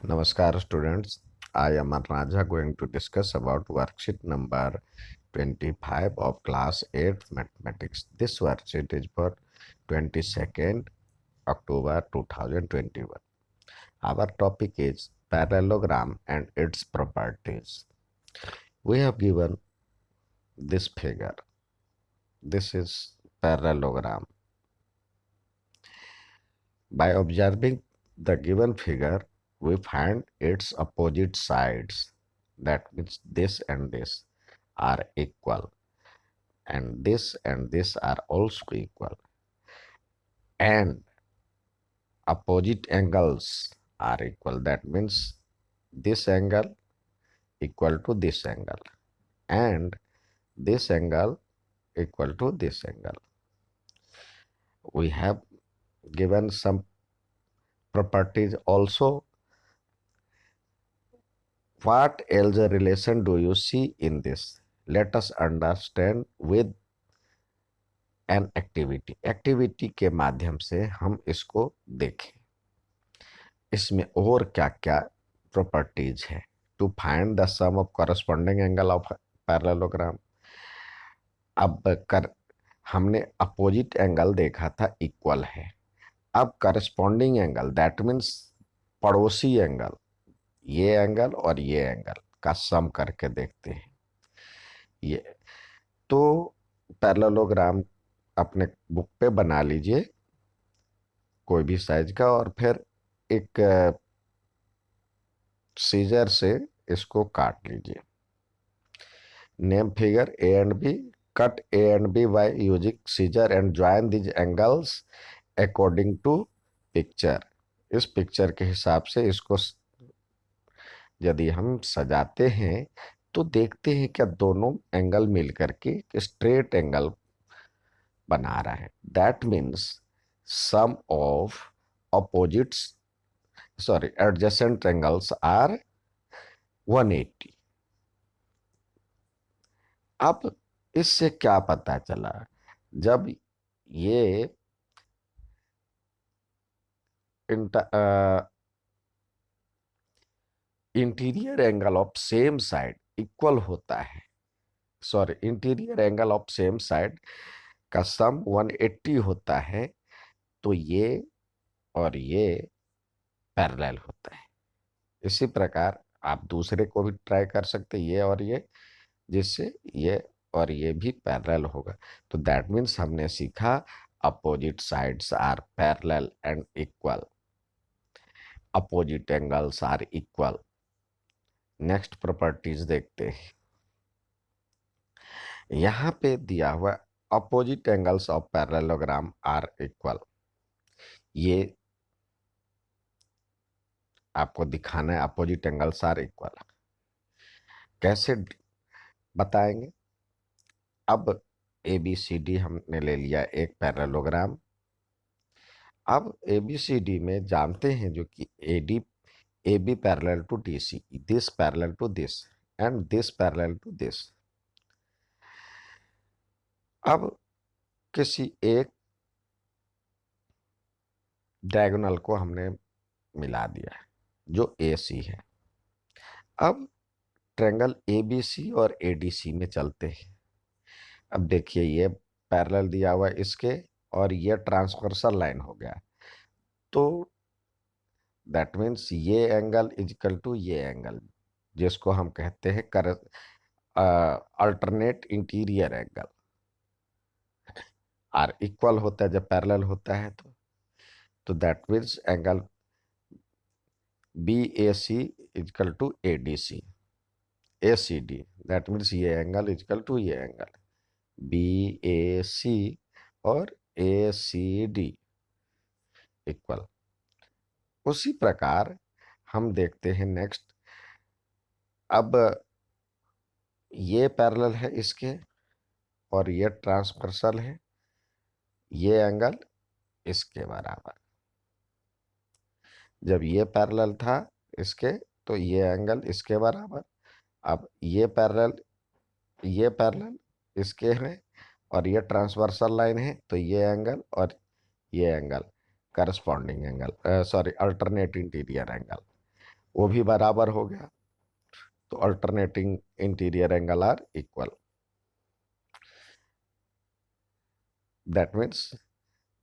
Namaskar students, I am Raja going to discuss about worksheet number 25 of class 8 mathematics. This worksheet is for 22nd October 2021. Our topic is parallelogram and its properties. We have given this figure. This is parallelogram. By observing the given figure, we find its opposite sides. That means this and this are equal, and this are also equal, and opposite angles are equal. That means this angle equal to this angle, and this angle equal to this angle. We have given some properties also. What else relation do you see in this? Let us understand with an activity. Activity के माध्यम से हम इसको देखें। इसमें और क्या क्या प्रॉपर्टीज है। To find the sum of corresponding angle of parallelogram. अब कर हमने अपोजिट एंगल देखा था इक्वल है। अब करस्पॉन्डिंग एंगल दैट मीन्स पड़ोसी एंगल, ये एंगल और ये एंगल का सम करके देखते हैं। ये तो पैरेललोग्राम अपने बुक पे बना लीजिए कोई भी साइज का, और फिर एक सीजर से इसको काट लीजिए। Name figure A and B, cut A and B by using scissor and join these angles according to picture. इस पिक्चर के हिसाब से इसको यदि हम सजाते हैं तो देखते हैं क्या दोनों एंगल मिलकर के स्ट्रेट एंगल बना रहा है। That means sum of opposites adjacent angles are 180। अब इससे क्या पता चला, जब ये interior angle of same side equal होता है, interior angle of same side का सम 180 होता है, तो ये और ये पैरेलल होता है। इसी प्रकार आप दूसरे को भी ट्राई कर सकते हैं, ये और ये, जिससे ये और ये भी पैरेलल होगा। तो दैट मीन्स हमने सीखा opposite sides are parallel and equal, opposite angles are equal. Next properties देखते हैं। यहां पे दिया हुआ opposite angles of parallelogram are equal, ये आपको दिखाना है अपोजिट एंगल्स आर इक्वल। कैसे बताएंगे? अब ए बी सी डी हमने ले लिया एक पैरेललोग्राम। अब ए बी सी डी में जानते हैं जो कि A D A B parallel to D C, this parallel to this and this parallel to this. अब किसी एक डायगोनल को हमने मिला दिया जो ए सी है। अब ट्रायंगल ए बी सी और ए डी सी में चलते हैं। अब देखिए ये पैरेलल दिया हुआ इसके, और ये ट्रांसवर्सल लाइन हो गया, तो दैट मीन्स ये एंगल इजकल टू ये एंगल, जिसको हम कहते हैं कर alternate interior angle, are equal होता है जब पैरेलल होता है। तो that means angle B A C is equal to A D C, A C D, that means ये एंगल इजकल टू ये एंगल बी ए सी और ए सी डी इक्वल। उसी प्रकार हम देखते हैं नेक्स्ट। अब ये पैरेलल है इसके और ये ट्रांसवर्सल है, ये एंगल इसके बराबर। जब ये पैरेलल था इसके तो ये एंगल इसके बराबर। अब ये पैरेलल इसके हैं और ये ट्रांसवर्सल लाइन है, तो ये एंगल और ये angle corresponding angle, alternate interior angle. वो भी बराबर हो गया। तो alternating interior angle are equal. That means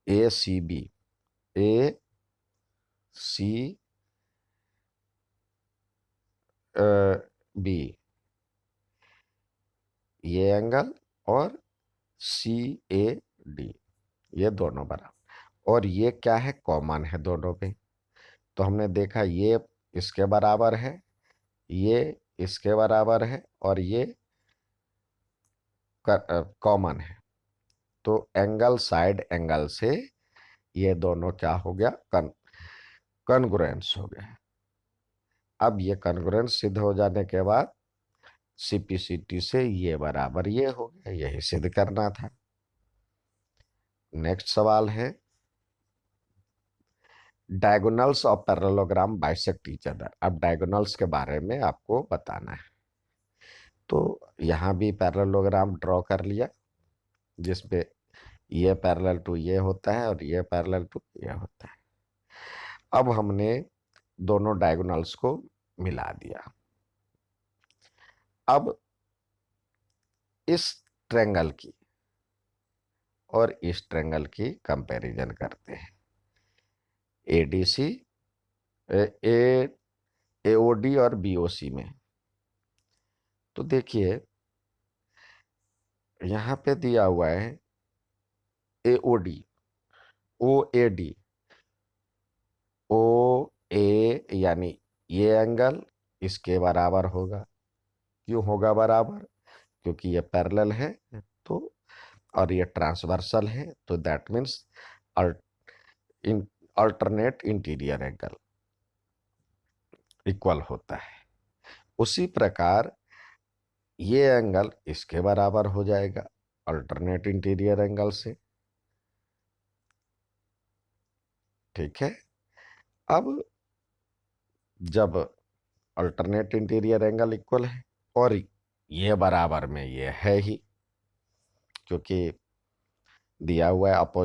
A C B, A C B, ये एंगल, और सी ए डी, ये दोनों बराबर। और ये क्या है, कॉमन है दोनों पे। तो हमने देखा ये इसके बराबर है, ये इसके बराबर है, और ये कॉमन है। तो एंगल साइड एंगल से ये दोनों क्या हो गया, कॉन्ग्रुएंस हो गया। अब ये कॉन्ग्रुएंस सिद्ध हो जाने के बाद सीपीसीटी से ये बराबर ये हो गया, यही सिद्ध करना था। नेक्स्ट सवाल है, diagonals of parallelogram bisect each other. अब डायगोनल्स के बारे में आपको बताना है। तो यहां भी पैरेललोग्राम ड्रॉ कर लिया, जिसपे ये पैरेलल टू ये होता है और ये पैरेलल टू ये होता है। अब हमने दोनों डायगोनल्स को मिला दिया। अब इस ट्रेंगल की और इस ट्रेंगल की कंपैरिजन करते हैं। एडीसी, ए एओडी और बीओसी में। तो देखिए यहां पे दिया हुआ है एओडी, ओ ए डी, ओ ए, यानी ये एंगल इसके बराबर होगा। क्यों होगा बराबर, क्योंकि ये पैरेलल है, तो और ये ट्रांसवर्सल है, तो that means alternate interior angle equal होता है। उसी प्रकार ये एंगल इसके बराबर हो जाएगा अल्टरनेट इंटीरियर एंगल से। ठीक है। अब जब अल्टरनेट इंटीरियर एंगल इक्वल है और ये बराबर में ये है ही, क्योंकि दिया हुआ है अपो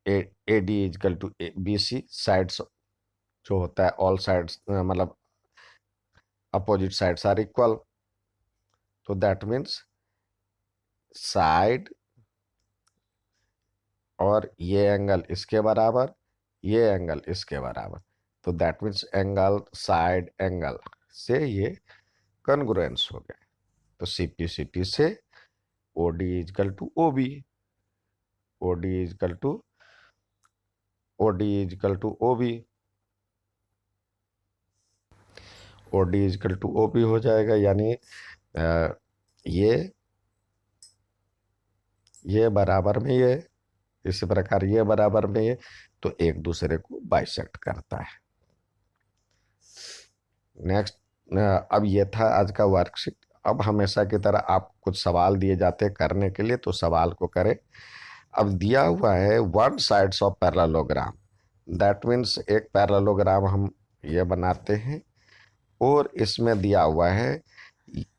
A D is equal to B C, sides जो होता है ऑल साइड्स, मतलब अपोजिट साइड्स आर इक्वल। तो दैट मीन्स साइड और ये एंगल इसके बराबर, ये एंगल इसके बराबर, तो that means angle side angle से ये कॉन्ग्रुएंस हो गया। तो सीपीसीटी से OD is equal to OB, OD is equal to OD is equal to OB, OD is equal to OB हो जाएगा। यानी ये बराबर में ये, इसी प्रकार ये बराबर में ये, तो एक दूसरे को बाइसेक्ट करता है। नेक्स्ट, अब ये था आज का वर्कशीट। अब हमेशा की तरह आप कुछ सवाल दिए जाते हैं करने के लिए, तो सवाल को करें। अब दिया हुआ है one sides of parallelogram, that means एक पैरेललोग्राम हम ये बनाते हैं, और इसमें दिया हुआ है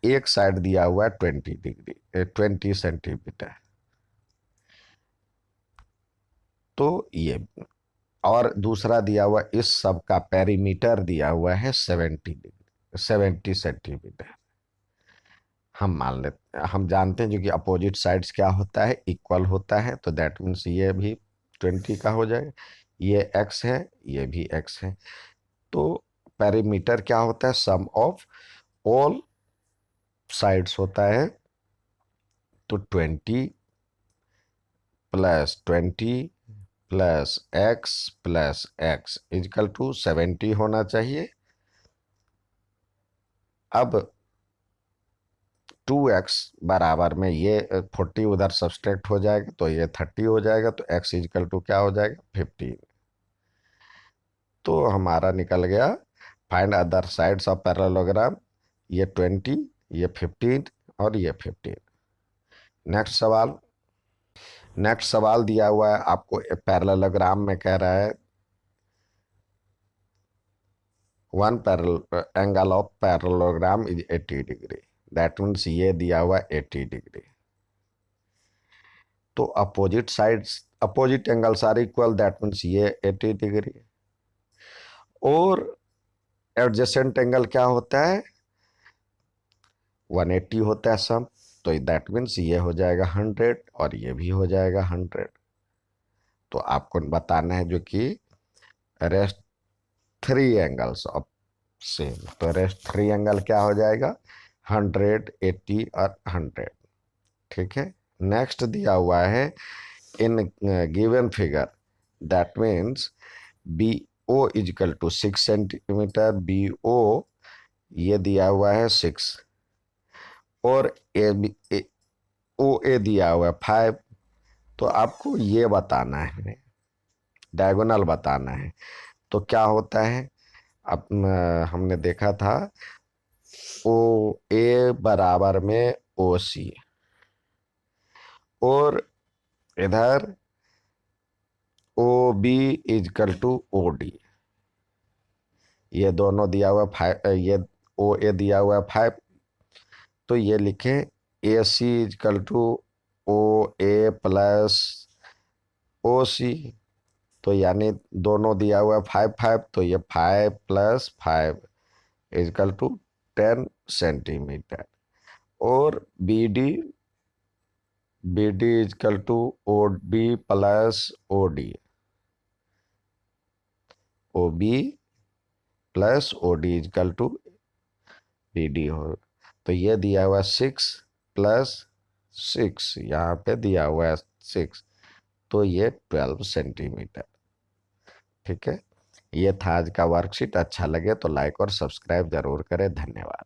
एक साइड दिया हुआ है 20 डिग्री, 20 सेंटीमीटर। तो ये, और दूसरा दिया हुआ इस सब का पेरीमीटर दिया हुआ है 70 डिग्री, 70 सेंटीमीटर। हम मान लेते, हम जानते हैं जो कि अपोजिट साइड्स क्या होता है, इक्वल होता है, तो दैट मीन्स ये भी 20 का हो जाएगा। ये एक्स है, ये भी एक्स है। तो पेरीमीटर क्या होता है, सम ऑफ ऑल साइड्स होता है। तो 20 + 20 + x + x इजकल टू 70 होना चाहिए। अब 2x बराबर में ये 40 उधर सब्सट्रैक्ट हो जाएगा, तो ये 30 हो जाएगा, तो x इजकल टू क्या हो जाएगा, 15। तो हमारा निकल गया find other sides of parallelogram, ये 20, ये 15 और ये 15। नेक्स्ट सवाल, नेक्स्ट सवाल दिया हुआ है आपको पैरेललोग्राम में, कह रहा है one parallel angle of parallelogram is 80 degree, that means ये दिया हुआ 80 डिग्री। तो opposite sides, opposite angles are equal, that means ये 80 डिग्री। और एडजेसेंट एंगल क्या होता है, 180 होता है सम, तो दैट मीन्स ये हो जाएगा 100 और ये भी हो जाएगा 100। तो आपको बताना है जो कि rest three angles of same, तो रेस्ट थ्री एंगल क्या हो जाएगा, 180 और 100। ठीक है। नेक्स्ट दिया हुआ है in given figure, that means B O is equal to 6 centimetre, B O ये दिया हुआ है 6, और ओ ए दिया हुआ है 5। तो आपको ये बताना है, डायगोनल बताना है। तो क्या होता है, अब हमने देखा था ओ ए बराबर में ओ सी, और इधर O B is equal to O D, ये दोनों दिया हुआ 5, ये ओ ए दिया हुआ है 5, तो ये लिखें ए C is equal to O A plus O सी, तो यानी दोनों दिया हुआ है 5 5, तो ये 5 + 5 इजकल टू 10 सेंटीमीटर। और B D is equal to O B plus O D, O B plus O D is equal to B D हो। तो ये दिया हुआ 6 + 6, यहाँ पे दिया हुआ है 6, तो ये 12 सेंटीमीटर। ठीक है। ये था आज का वर्कशीट। अच्छा लगे तो लाइक और सब्सक्राइब जरूर करें। धन्यवाद।